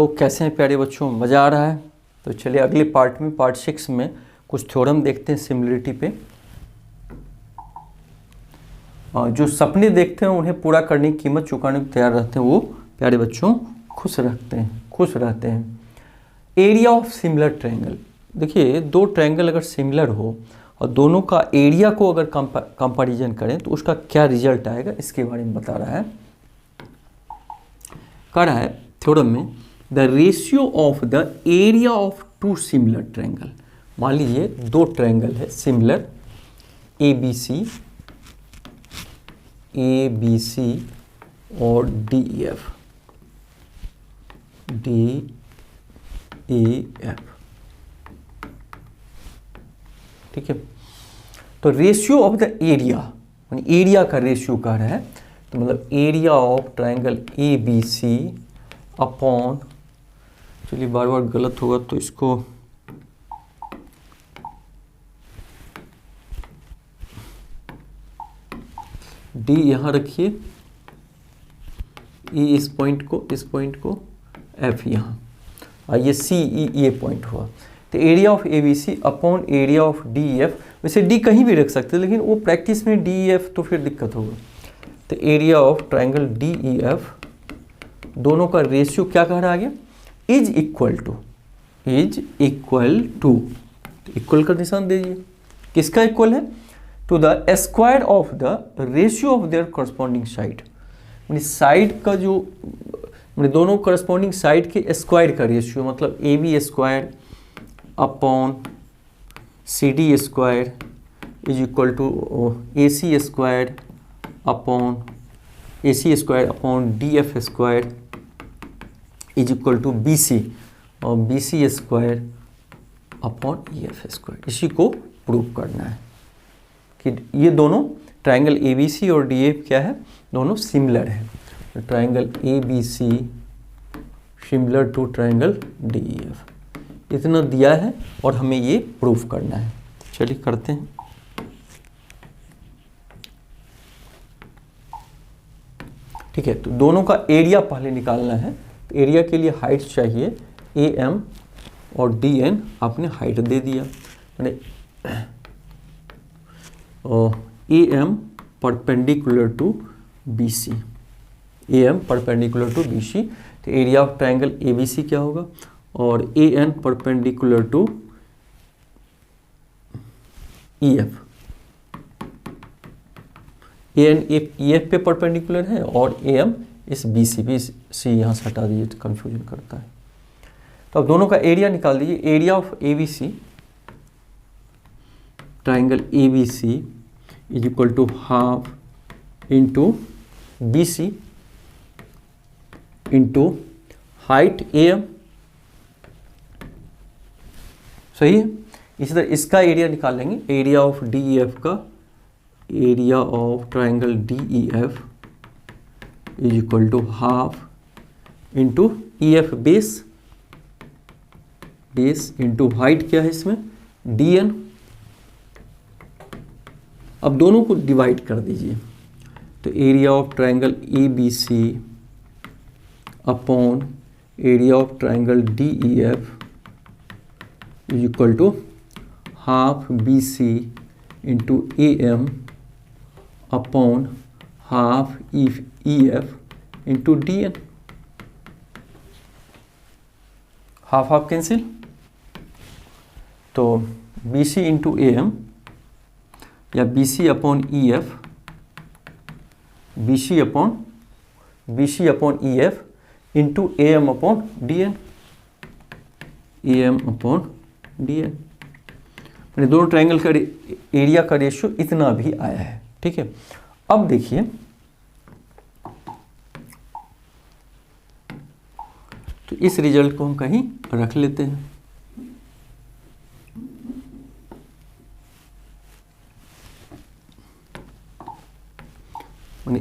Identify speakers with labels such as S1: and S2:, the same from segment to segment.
S1: कैसे हैं प्यारे बच्चों, मज़ा आ रहा है? तो चलिए अगले पार्ट में, पार्ट 6 में कुछ थ्योरम देखते हैं सिमिलरिटी पे। जो सपने देखते हैं उन्हें पूरा करने की कीमत चुकाने को तैयार रहते हैं, वो प्यारे बच्चों खुश रहते हैं। एरिया ऑफ सिमिलर ट्रायंगल, देखिए दो ट्रायंगल अगर सिमिलर हो और दोनों का एरिया को अगर कंपैरिजन करें तो उसका क्या रिजल्ट आएगा, इसके बारे में बता रहा है। कह रहा है थ्योरम में the ratio of the area of two similar triangle. मान लीजिए दो ट्रायंगल है सिमिलर, ए बी सी और डी ई एफ, ठीक है। तो ratio of the area, area का रेशियो कह रहा है, तो मतलब area of triangle A B C upon, चलिए बार बार गलत होगा तो इसको डी यहाँ रखिए, ई इस पॉइंट को, एफ यहाँ, और ये सी ई ये पॉइंट हुआ। तो area of A B C upon area of D F, वैसे डी कहीं भी रख सकते हैं लेकिन वो प्रैक्टिस में डी एफ तो फिर दिक्कत होगा। तो area of triangle D E F, दोनों का रेशियो क्या कह रहा है आगे, इज इक्वल टू, इक्वल का निशान दीजिए, किसका इक्वल है, to the square of the ratio of their corresponding side, side का जो दोनों करस्पॉन्डिंग साइड के स्क्वायर का रेशियो, मतलब A B square upon C D square is equal to A C square upon D F square is equal to B C और B C square upon E F square. इसी को prove करना है कि ये दोनों triangle A B C और D F क्या है, दोनों सिमिलर है। Triangle A B C similar to triangle D E F, इतना दिया है और हमें ये प्रूफ करना है। चलिए करते हैं। ठीक है, तो दोनों का एरिया पहले निकालना है। तो एरिया के लिए हाइट चाहिए, ए एम और डी एन आपने हाइट दे दिया, मैंने A M perpendicular to B C, A M perpendicular to B C. तो area of triangle A B C क्या होगा, और A N perpendicular to E F, A N E F पे perpendicular है और ए एम इस B C यहाँ से हटा दीजिए तो कन्फ्यूजन करता है। तो अब दोनों का एरिया निकाल दीजिए। Area of A B C, triangle A B C is equal to half into B C into height A M, सही है। इसी तरह इसका एरिया निकाल लेंगे, area of D E F का, area of triangle D E F is equal to half into E F base into height क्या है इसमें, डी एन। अब दोनों को डिवाइड कर दीजिए। तो area of triangle A B C upon area of triangle D E F is equal to half B C into A M upon half E F into D N. Half half cancel, तो B C into A M या B C upon E F, B C upon E F into A M upon D N, A M upon D N. मैंने दोनों triangle का area का ratio इतना भी आया है, ठीक है। अब देखिए तो इस रिजल्ट को हम कहीं रख लेते हैं।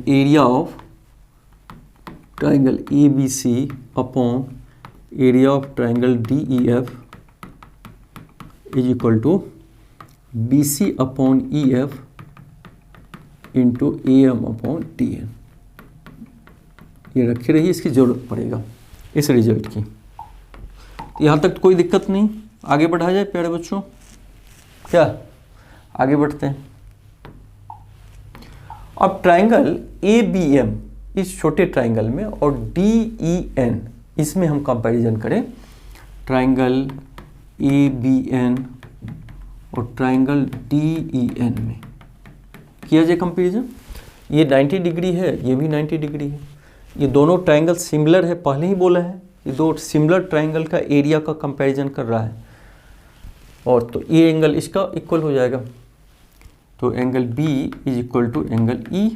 S1: Area of triangle A B C upon area of triangle D E F is equal to B C upon E F into A M upon D N. ये रखे रहिए, इसकी जरूरत पड़ेगा इस रिजल्ट की। यहाँ तक तो कोई दिक्कत नहीं, आगे बढ़ा जाए प्यारे बच्चों, क्या आगे बढ़ते हैं। अब ट्राइंगल ABM इस छोटे ट्राइंगल में और DEN इसमें हम कंपैरिजन करें, ट्राइंगल ABN और ट्राइंगल DEN में किया जाए कंपैरिजन। ये 90 डिग्री है, ये भी 90 डिग्री है, ये दोनों ट्राइंगल सिमिलर है, पहले ही बोला है, ये दो सिमिलर ट्राइंगल का एरिया का कंपैरिजन कर रहा है, और तो ये एंगल इसका इक्वल हो जाएगा, तो angle B is equal to angle E,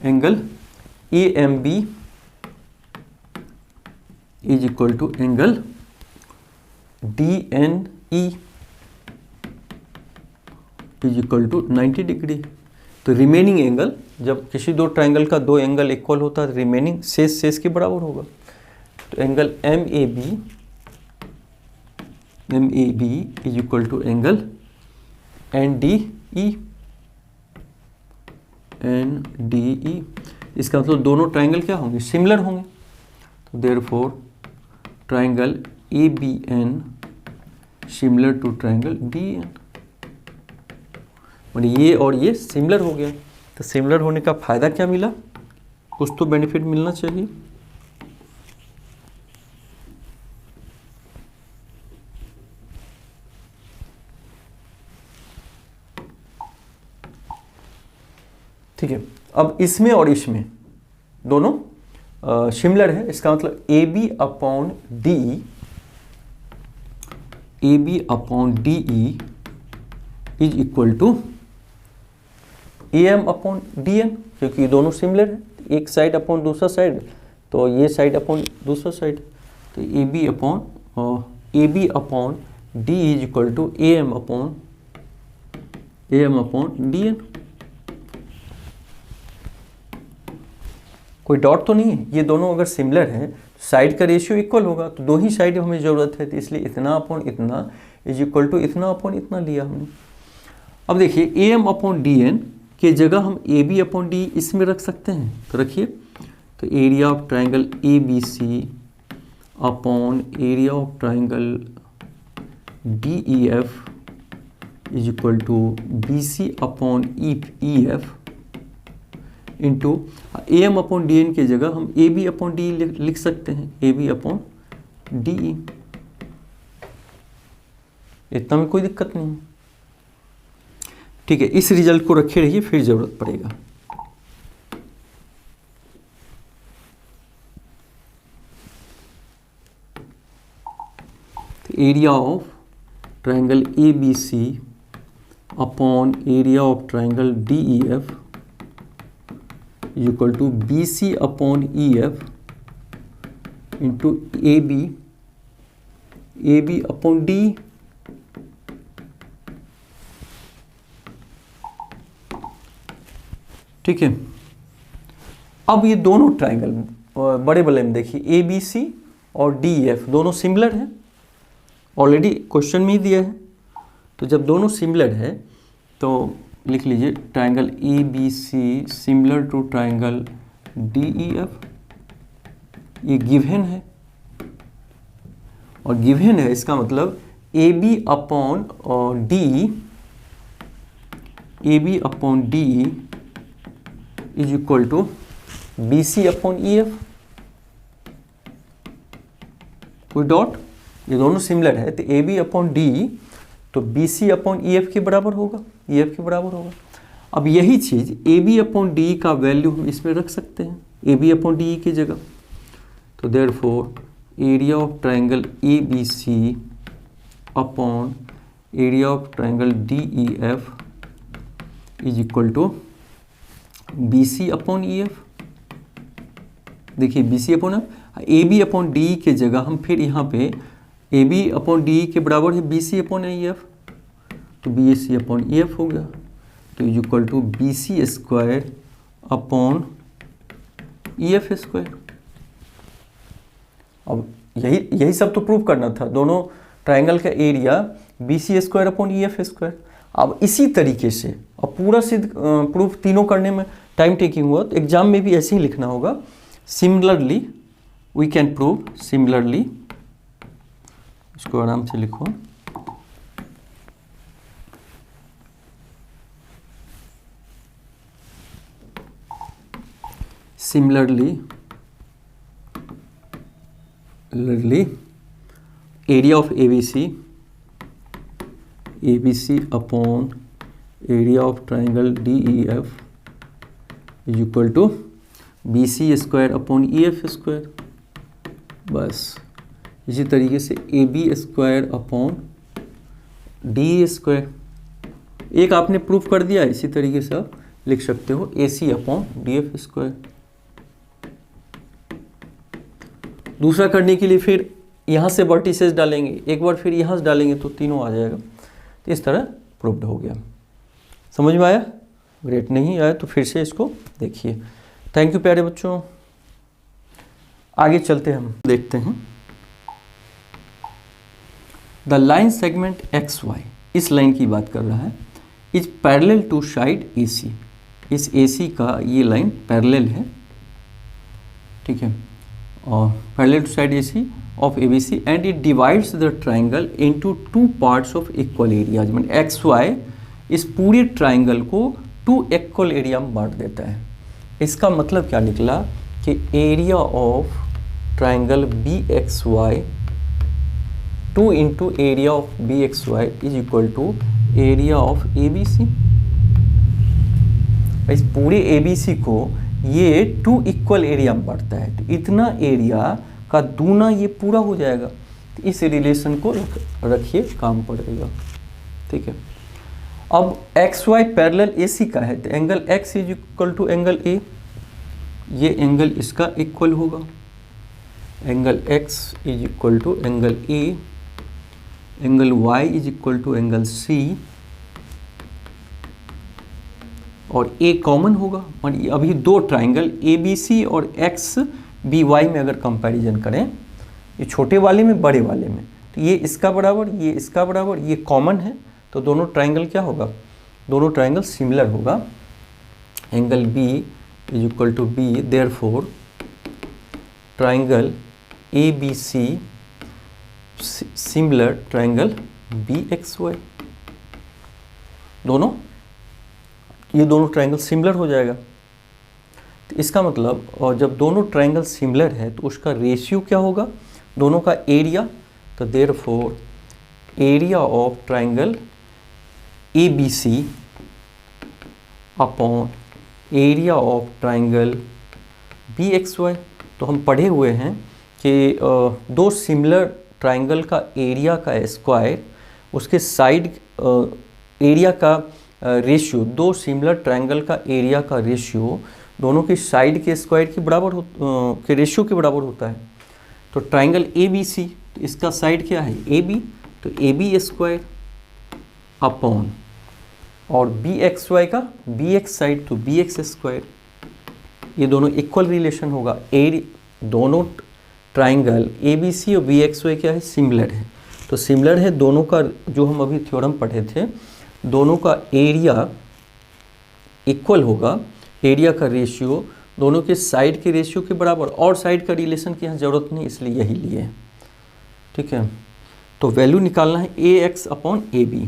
S1: angle AMB is equal to angle DNE is equal to 90 degree. तो रिमेनिंग एंगल, जब किसी दो ट्राइंगल का दो एंगल इक्वल होता है, रिमेनिंग शेष के बराबर होगा। तो angle MAB is equal to angle NDE, इसका मतलब दोनों ट्राइंगल क्या होंगे, सिमिलर होंगे। तो therefore triangle ABN similar to triangle DN, मतलब ये और ये सिमिलर हो गया। तो सिमिलर होने का फायदा क्या मिला, कुछ तो बेनिफिट मिलना चाहिए। ठीक है, अब इसमें और इसमें दोनों सिमिलर है, इसका मतलब AB upon DE is equal to AM upon DN, क्योंकि ये दोनों सिमिलर है, एक साइड अपॉन दूसरा साइड, तो ये साइड अपॉन दूसरा साइड, तो AB upon D is equal to AM upon DN। कोई डॉट तो नहीं है, ये दोनों अगर सिमिलर है, साइड का रेशियो इक्वल होगा, तो दो ही साइड हमें ज़रूरत है, तो इसलिए इतना अपॉन इतना इज इक्वल टू इतना अपॉन इतना लिया हमने। अब देखिए AM अपॉन DN के जगह हम AB अपॉन D इसमें रख सकते हैं, तो रखिए, तो area of triangle ABC upon area of triangle DEF is equal to BC upon EF into AM upon DN के जगह हम AB अपॉन D लिख सकते हैं, AB अपॉन DE। इतना में कोई दिक्कत नहीं है, ठीक है। इस रिजल्ट को रखे रहिए, फिर जरूरत पड़ेगा। तो area of triangle ABC upon area of triangle DEF equal to BC upon EF into AB upon D। ठीक है, अब ये दोनों ट्राइंगल बड़े वाले में देखिए ABC और DEF दोनों सिमिलर हैं, ऑलरेडी क्वेश्चन में ही दिया है। तो जब दोनों सिमिलर है तो लिख लीजिए triangle ABC similar to triangle DEF, ये गिवन है, और गिवन है इसका मतलब AB upon D is equal to BC upon EF। कोई डॉट, ये दोनों सिमिलर है, तो AB अपॉन D तो BC अपॉन EF के बराबर होगा, EF के बराबर होगा। अब यही चीज़ AB अपॉन D का वैल्यू हम इसमें रख सकते हैं, AB अपॉन DE की जगह। तो therefore area of triangle ABC upon area of triangle DEF is equal to BC upon EF। देखिए BC upon AB upon D के जगह हम फिर यहाँ पे AB अपॉन DE के बराबर है BC अपॉन EF, तो BC अपॉन EF हो गया, तो is equal to BC square upon EF square. अब यही सब तो प्रूव करना था, दोनों ट्राइंगल का area BC square upon EF square. अब इसी तरीके से अब पूरा सिद्ध प्रूफ तीनों करने में टाइम टेकिंग हुआ, तो एग्जाम में भी ऐसे ही लिखना होगा। Similarly we can prove, similarly इसको आराम से लिखो। Similarly, area of ABC upon area of triangle DEF is equal to BC square upon EF square। बस इसी तरीके से AB square upon DE square, एक आपने प्रूफ कर दिया, इसी तरीके से आप लिख सकते हो AC अपॉन DF स्क्वायर। दूसरा करने के लिए फिर यहाँ से वर्टिसेस डालेंगे, एक बार फिर यहाँ से डालेंगे तो तीनों आ जाएगा। तो इस तरह प्रूव्ड हो गया। समझ में आया? ग्रेट। नहीं आया तो फिर से इसको देखिए। थैंक यू प्यारे बच्चों। आगे चलते हैं, हम देखते हैं द लाइन सेगमेंट XY, इस लाइन की बात कर रहा है, is parallel to side AC। इस AC का ये लाइन पैरेलल है, ठीक है, और parallel to side AC of ABC and it divides the triangle into two parts of equal areas। Mean XY इस पूरे ट्राइंगल को 2 इक्वल एरिया में बांट देता है। इसका मतलब क्या निकला कि area of triangle BXY 2 into area of BXY is equal to area of ABC। इस पूरे ABC को ये 2 इक्वल एरिया में बांटता है, तो इतना एरिया का दूना ये पूरा हो जाएगा। तो इस रिलेशन को रखिए, काम पड़ेगा, ठीक है। अब XY पैरेलल AC का है, तो angle X is equal to angle A, ये एंगल इसका इक्वल होगा। Angle X is equal to angle A, angle Y is equal to angle C, और A कॉमन होगा। और अभी दो ट्राइंगल ABC और XBY में अगर कंपैरिजन करें, ये छोटे वाले में बड़े वाले में, तो ये इसका बराबर, ये इसका बराबर, ये कॉमन है, तो दोनों ट्राइंगल क्या होगा? दोनों ट्राइंगल सिमिलर होगा। Angle B is equal to B, therefore triangle ABC similar triangle BXY। दोनों, ये दोनों ट्राइंगल सिमिलर हो जाएगा। तो इसका मतलब, और जब दोनों ट्राइंगल सिमिलर है तो उसका रेशियो क्या होगा? दोनों का एरिया। तो therefore area of triangle ABC upon area of triangle BXY। तो हम पढ़े हुए हैं कि दो सिमिलर ट्राइंगल का एरिया का स्क्वायर, उसके साइड एरिया का रेशियो, दो सिमिलर ट्राइंगल का एरिया का रेशियो दोनों की साइड के स्क्वायर के बराबर के रेशियो के बराबर होता है। तो ट्राइंगल ABC, तो इसका साइड क्या है? AB, तो AB स्क्वायर अपॉन, और BXY का BX साइड, तो BX स्क्वायर। ये दोनों इक्वल रिलेशन होगा। दोनों ट्राइंगल ABC और BXY क्या है? सिमिलर है। तो सिमिलर है दोनों का, जो हम अभी थ्योरम पढ़े थे, दोनों का एरिया इक्वल होगा, एरिया का रेशियो दोनों के साइड के रेशियो के बराबर, और साइड का रिलेशन की यहाँ ज़रूरत नहीं, इसलिए यही लिए है, ठीक है। तो वैल्यू निकालना है AX अपॉन AB।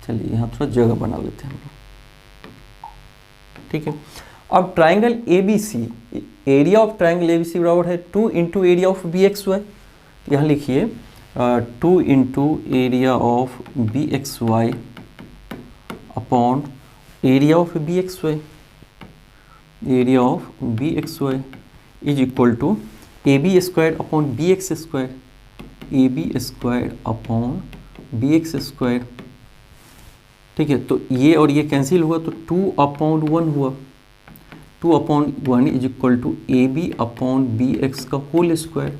S1: चलिए यहाँ थोड़ा जगह बना लेते हैं, ठीक है। अब triangle ABC, area of triangle ABC बराबर है 2 इंटू एरिया ऑफ BXY। यहाँ लिखिए 2 into area of BXY upon area of BXY। Area of BXY is equal to AB square upon BX square, AB square upon BX square, ठीक है। तो ये और ये कैंसिल हुआ, तो 2 अपॉन 1 हुआ। 2 upon 1 is equal to AB upon BX का होल स्क्वायर।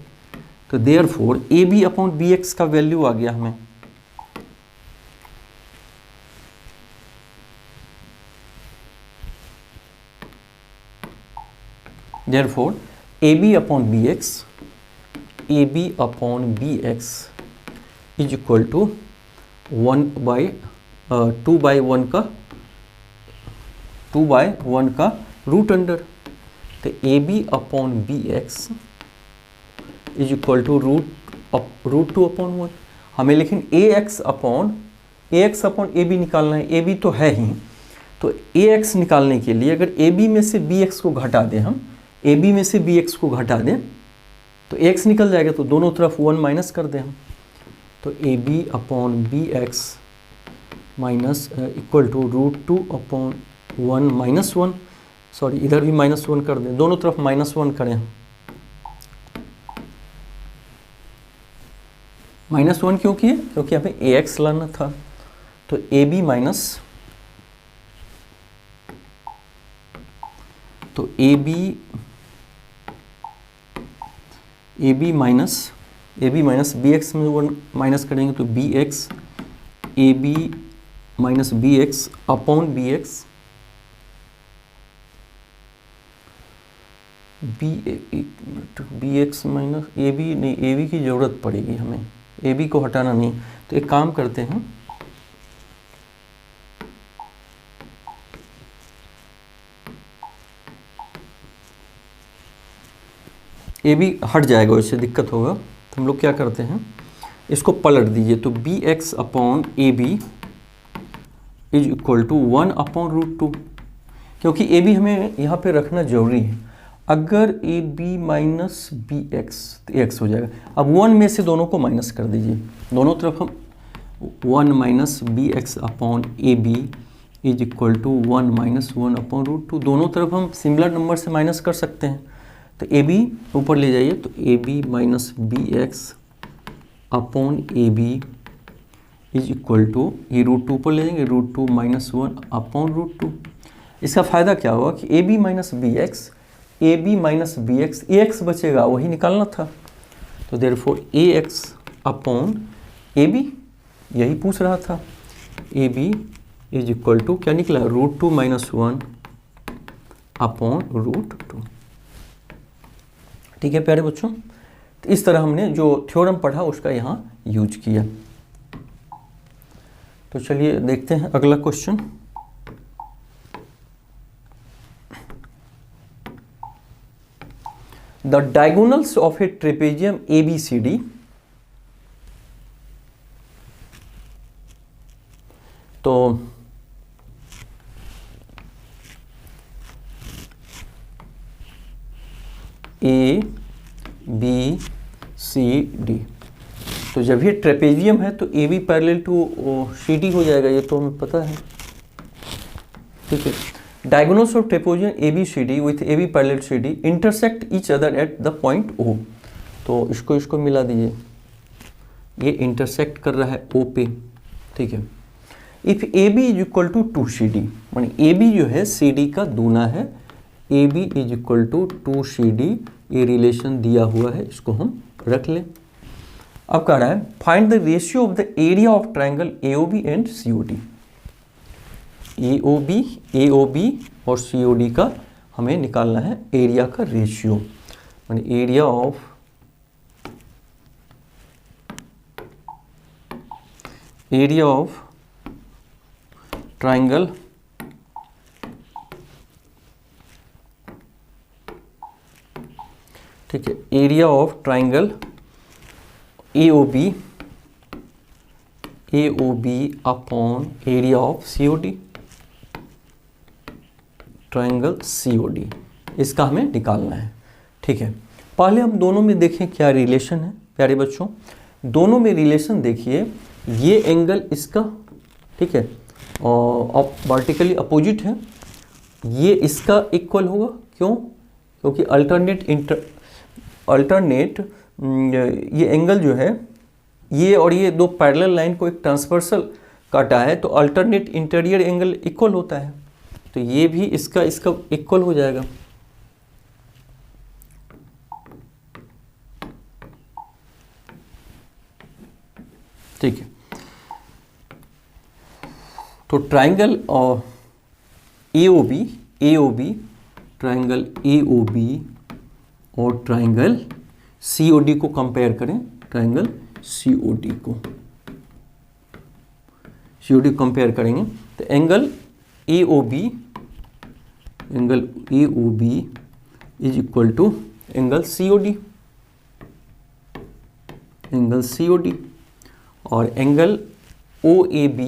S1: तो देयरफॉर AB अपॉन BX का वैल्यू आ गया हमें, therefore AB upon BX is equal to 2/1 का रूट अंडर। तो A B upon B X is equal to root two upon 1। हमें लेकिन A X upon A B निकालना है, ए बी तो है ही, तो ए एक्स निकालने के लिए अगर ए बी में से बी एक्स को घटा दें, हम ए बी में से बी एक्स को घटा दें तो ए एक्स निकल जाएगा, तो दोनों तरफ 1 माइनस कर दें हम, तो A B upon B X minus equal to root two upon 1 minus 1, sorry इधर भी माइनस 1 कर दें, दोनों तरफ माइनस 1 करें हम। माइनस 1 क्यों किए? क्योंकि हमें ए एक्स लाना था, तो ए बी माइनस, तो A B minus B X में 1 माइनस करेंगे तो B X, A B minus B X upon B X, B X minus A B, नहीं ए बी की ज़रूरत पड़ेगी हमें, ए बी को हटाना नहीं, तो एक काम करते हैं, ए बी हट जाएगा, इससे दिक्कत होगा, तो हम लोग क्या करते हैं, इसको पलट दीजिए, तो B X upon A B is equal to 1 upon root two, क्योंकि ए बी हमें यहाँ पे रखना जरूरी है। अगर A B minus B X तो एक्स हो जाएगा। अब 1 में से दोनों को माइनस कर दीजिए, दोनों तरफ हम 1 minus B X upon A B is equal to 1 minus 1 upon root two, दोनों तरफ हम सिमिलर नंबर से माइनस कर सकते हैं, तो ए बी ऊपर ले जाइए, तो A B minus B X upon A B is equal to, ये रूट टू ऊपर ले जाएंगे, root two minus 1 upon root two. इसका फ़ायदा क्या होगा कि A B minus B X, A B minus B X, A X बचेगा वही निकालना था, तो therefore A X upon A B, यही पूछ रहा था, A B is equal to क्या निकला, root two minus 1 upon root to. ठीक है प्यारे बच्चों, तो इस तरह हमने जो थ्योरम पढ़ा उसका यहाँ यूज किया। तो चलिए देखते हैं अगला question. The diagonals of A trapezium ABCD तो A B C D, तो जब ये ट्रेपेजियम है तो AB पैरेलल टू CD हो जाएगा, ये तो हमें पता है। ठीक है, diagonals of trapezium ABCD with AB parallel CD intersect each other at the point O, तो इसको मिला दीजिए, ये इंटरसेक्ट कर रहा है O पे। ठीक है, if AB is equal to 2CD, माने AB जो है CD का दूना है, AB is equal to 2CD, ये रिलेशन दिया हुआ है, इसको हम रख लें। अब कह रहा है find the ratio of the area of triangle AOB and COD। AOB और COD का हमें निकालना है एरिया का रेशियो, माने एरिया ऑफ ट्राइंगल ठीक है, area of triangle AOB upon area of COD, triangle COD, इसका हमें निकालना है। ठीक है, पहले हम दोनों में देखें क्या रिलेशन है प्यारे बच्चों। दोनों में रिलेशन देखिए, ये एंगल इसका, ठीक है, और वर्टिकली अपोजिट है, ये इसका इक्वल होगा, क्यों? क्योंकि अल्टरनेट ये एंगल जो है, ये और ये दो पैरेलल लाइन को एक ट्रांसवर्सल काटा है, तो अल्टरनेट इंटीरियर एंगल इक्वल होता है, तो ये भी इसका इक्वल हो जाएगा। ठीक है, तो ट्राइंगल और AOB ट्राइंगल AOB और ट्राइंगल COD को कंपेयर करें, ट्राइंगल COD को कंपेयर करेंगे, तो angle AOB is equal to angle COD, angle COD। और एंगल OAB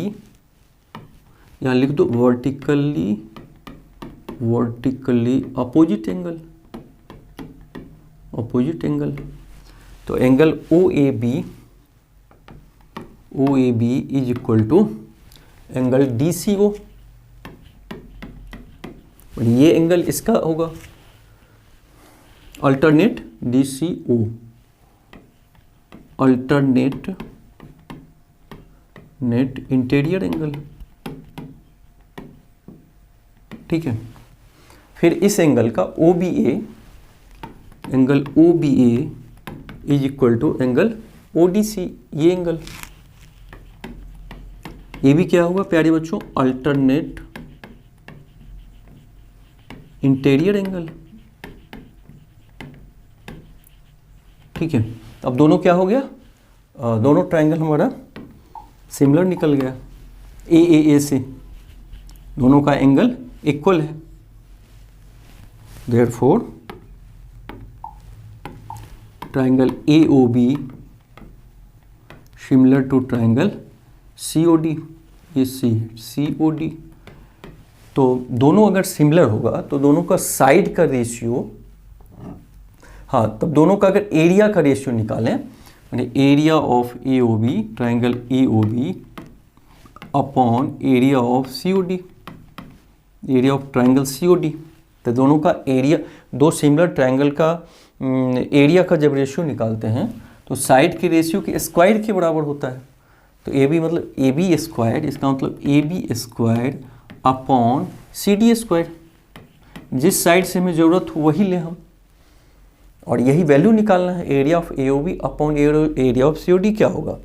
S1: यहाँ लिख दो vertically opposite angle, opposite angle. तो angle OAB is equal to angle DCO, ये एंगल इसका होगा alternate DCO, alternate net interior angle, ठीक है। फिर इस एंगल का OBA, angle OBA is equal to angle ODC, ये एंगल, ये भी क्या होगा प्यारे बच्चों, अल्टरनेट इंटीरियर एंगल, ठीक है। अब दोनों क्या हो गया, दोनों ट्रायंगल हमारा सिमिलर निकल गया, AAA से दोनों का एंगल इक्वल है। Therefore triangle AOB similar to triangle COD, ये COD। तो दोनों अगर सिमिलर होगा तो दोनों का साइड का रेशियो, हाँ तब दोनों का अगर एरिया का रेशियो निकालें, यानी area of AOB, triangle AOB upon area of COD, area of triangle COD, तो दोनों का एरिया, दो सिमिलर ट्रायंगल का एरिया का जब रेशियो निकालते हैं तो साइड के रेशियो के स्क्वायर के बराबर होता है। तो AB मतलब AB स्क्वायर, इसका मतलब AB square upon CD square, जिस साइड से हमें ज़रूरत हो वही ले हम, और यही वैल्यू निकालना है। Area of AOB upon area of COD क्या होगा,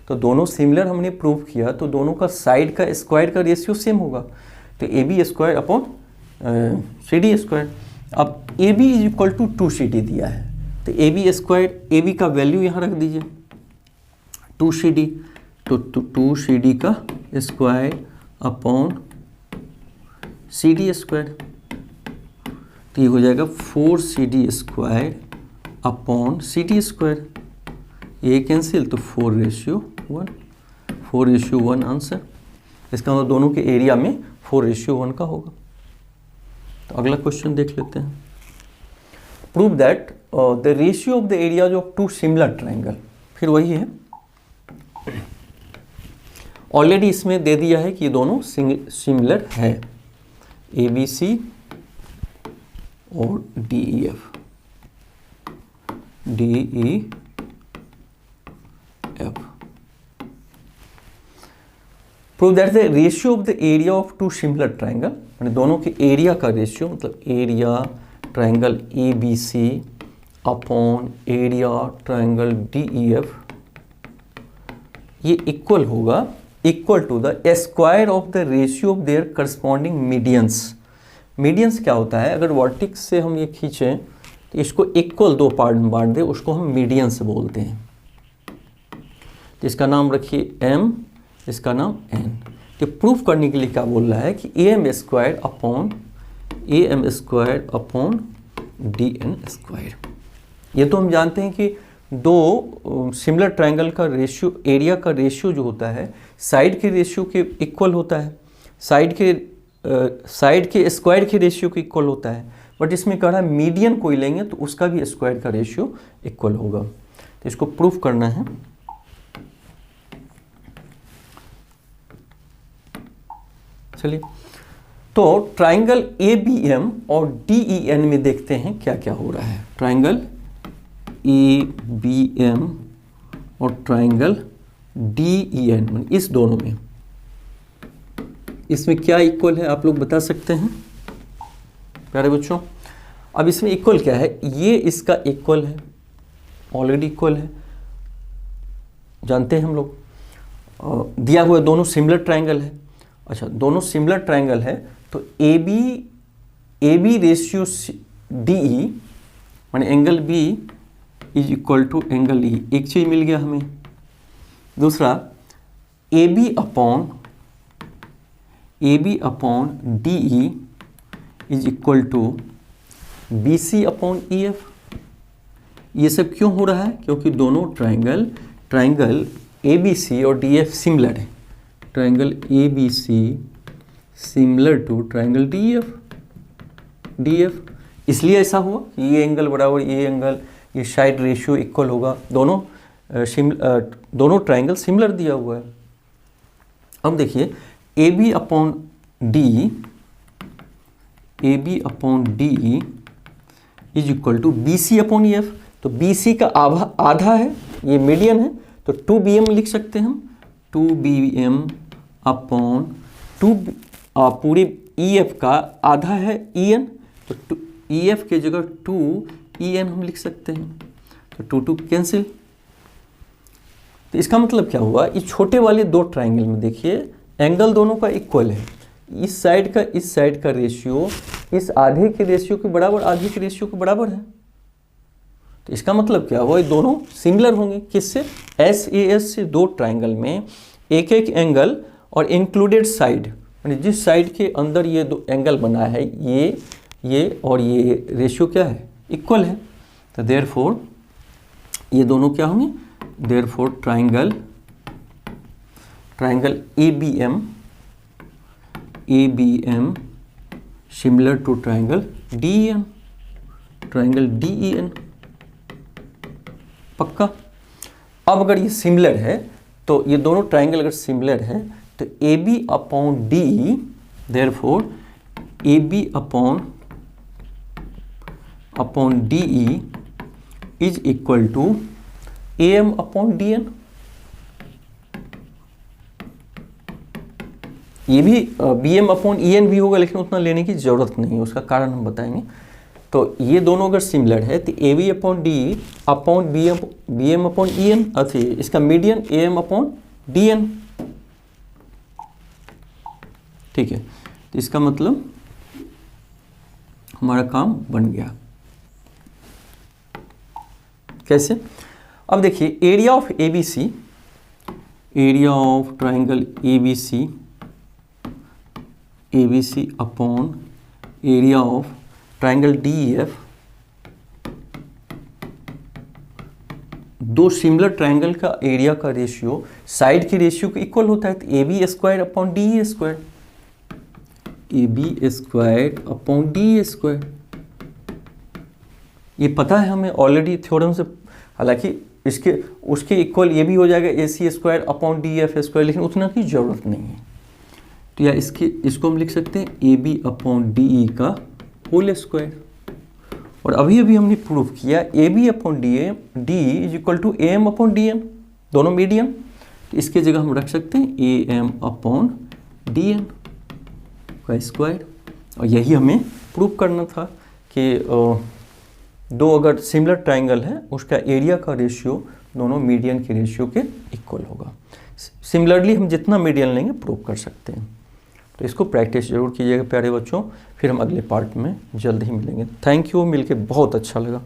S1: तो दोनों सिमिलर हमने प्रूव किया, तो दोनों का साइड का स्क्वायर का रेशियो सेम होगा, तो AB square upon CD square. अब AB is equal to 2CD दिया है, तो AB स्क्वायर, AB का वैल्यू यहाँ रख दीजिए 2CD, तो 2CD का स्क्वायर अपॉन CD स्क्वायर, तो ये हो जाएगा 4CD square upon CD square, ये कैंसिल, तो 4:1, 4:1 आंसर। इसका मतलब दोनों के एरिया में 4:1 का होगा। तो अगला क्वेश्चन देख लेते हैं। Prove that the ratio of the areas of two similar triangle, फिर वही है, ऑलरेडी इसमें दे दिया है कि ये दोनों सिमिलर है, ABC और DEF, prove that the ratio of the area of two similar triangle, यानी दोनों के एरिया का रेशियो, मतलब area triangle ABC upon area triangle DEF, ये इक्वल होगा, equal to the square of the ratio of their corresponding medians. Medians क्या होता है, अगर वर्टिक्स से हम ये खींचें तो इसको इक्वल दो पार्ट में बांट दें, उसको हम मीडियंस बोलते हैं। तो इसका नाम रखिए M, इसका नाम N। तो प्रूफ करने के लिए क्या बोल रहा है कि AM square upon DN square. ये तो हम जानते हैं कि दो सिमिलर ट्रायंगल का रेशियो, एरिया का रेशियो जो होता है साइड के रेशियो के इक्वल होता है, साइड के स्क्वायर के रेशियो के इक्वल होता है, बट इसमें कह रहा है मीडियन कोई लेंगे तो उसका भी स्क्वायर का रेशियो इक्वल होगा। तो इसको प्रूफ करना है। चलिए, तो ट्रायंगल ABM और DEN में देखते हैं क्या क्या हो रहा है। ट्रायंगल ABM और ट्रायंगल DEN, इस दोनों में, इसमें क्या इक्वल है आप लोग बता सकते हैं प्यारे बच्चों। अब इसमें इक्वल क्या है, ये इसका इक्वल है, ऑलरेडी इक्वल है, जानते हैं हम लोग, दिया हुआ दोनों सिमिलर ट्रायंगल है। अच्छा, दोनों सिमिलर ट्रायंगल है तो AB रेशियो DE, माने angle B is equal to angle E, एक चीज मिल गया हमें। दूसरा AB upon DE is equal to BC upon EF। ये सब क्यों हो रहा है? क्योंकि दोनों ट्राइंगल ABC और DF सिमिलर है। Triangle ABC similar to triangle DF, इसलिए ऐसा हुआ कि ये एंगल बराबर ये एंगल, ये साइड रेशियो इक्वल होगा। दोनों ट्राइंगल सिमिलर दिया हुआ है। अब देखिए AB upon DE is equal to BC upon EF। तो BC का आधा है, ये मीडियन है, तो 2BM लिख सकते हैं हम। 2BM अपॉन पूरी EF का आधा है EN, तो EF के जगह 2EN हम लिख सकते हैं। तो 2 कैंसिल। तो इसका मतलब क्या हुआ? इस छोटे वाले दो ट्राइंगल में देखिए एंगल दोनों का इक्वल है। इस साइड का रेशियो इस आधे के रेशियो के बराबर, आधे के रेशियो के बराबर है। तो इसका मतलब क्या हुआ? ये दोनों सिमिलर होंगे। किससे? SAS से दो ट्राइंगल में एक एंगल और इंक्लूडेड साइड, यानी जिस साइड के अंदर ये दो एंगल बना है, ये और ये रेशियो क्या है? इक्वल है। तो देयरफॉर ये दोनों क्या होंगे? Therefore triangle ABM similar to triangle DEN। पक्का? अब अगर ये सिमिलर है, तो ये दोनों ट्राइंगल अगर सिमिलर है, तो AB upon DE, therefore AB upon DE is equal to AM upon DN। ये भी BM अपॉन EN भी होगा, लेकिन उतना लेने की जरूरत नहीं है, उसका कारण हम बताएंगे। तो ये दोनों अगर सिमिलर है तो AB upon DE upon BM upon EN, अथी इसका मीडियन AM अपॉन DN। ठीक है, तो इसका मतलब हमारा काम बन गया। कैसे? अब देखिए area of ABC, area of triangle ABC upon area of triangle DEF, दो सिमिलर ट्राइंगल का एरिया का रेशियो साइड के रेशियो के इक्वल होता है। तो AB square upon DE square, AB square upon DE square, ये पता है हमें ऑलरेडी थ्योरम से। हालांकि उसके इक्वल ये भी हो जाएगा AC square upon DF square, लेकिन उतना की जरूरत नहीं है। तो या इसको हम लिख सकते हैं AB अपॉन DE का होल स्क्वायर। और अभी हमने प्रूव किया AB upon DE is equal to AM upon DN, दोनों मीडियन। तो इसके जगह हम रख सकते हैं AM अपॉन DN का स्क्वायर। और यही हमें प्रूव करना था कि दो अगर सिमिलर ट्राइंगल है, उसका एरिया का रेशियो दोनों मीडियन के रेशियो के इक्वल होगा। सिमिलरली हम जितना मीडियन लेंगे प्रूव कर सकते हैं। तो इसको प्रैक्टिस जरूर कीजिएगा प्यारे बच्चों। फिर हम अगले पार्ट में जल्द ही मिलेंगे। थैंक यू, मिलके बहुत अच्छा लगा।